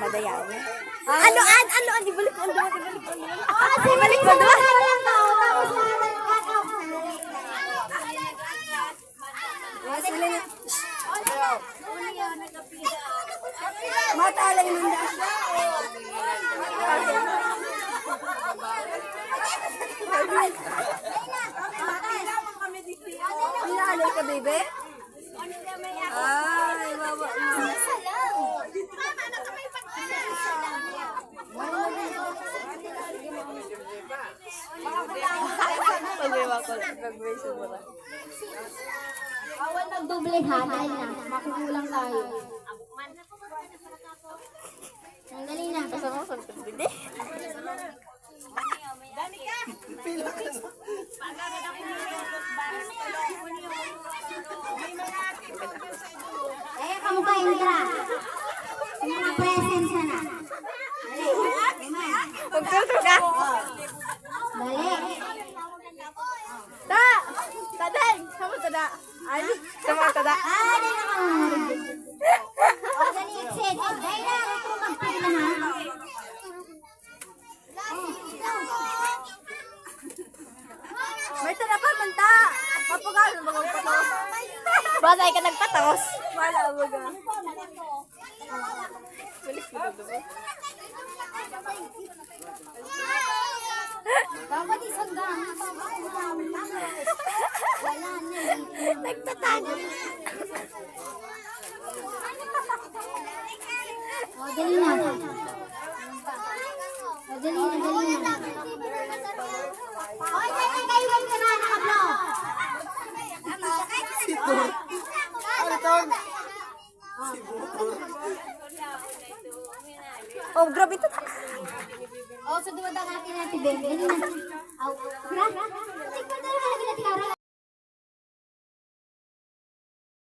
Madayaw. Ano, ibalik mo doon, ibalik mo doon. Matalay mo na. Pinalay ka, baby? Ay, baba mo. Awal magdoble ha, dahil na, makukulang tayo. Sandali na. Kasama ko sa bide. Eh, kamukha Indra. Yung mga presents na. Magtuto ka. Dali. Ta! Taday! Sama tada. Ay, sama tada. Dali na ka. O, dali, excited. Dahil na, ito magpila ha. May tada pa, manta. Papagalo ba kang patos? Batay ka nagpatos. Wala ba ka? Balik mo doon. Dapat isang gamit. Wala na. Nagtatago. O, dali na. O, dali na. O, kaiwan ka na, nakablo. Oh, grabe ito. O, sa duwadang atin natin, Ben. Dali na. Aw,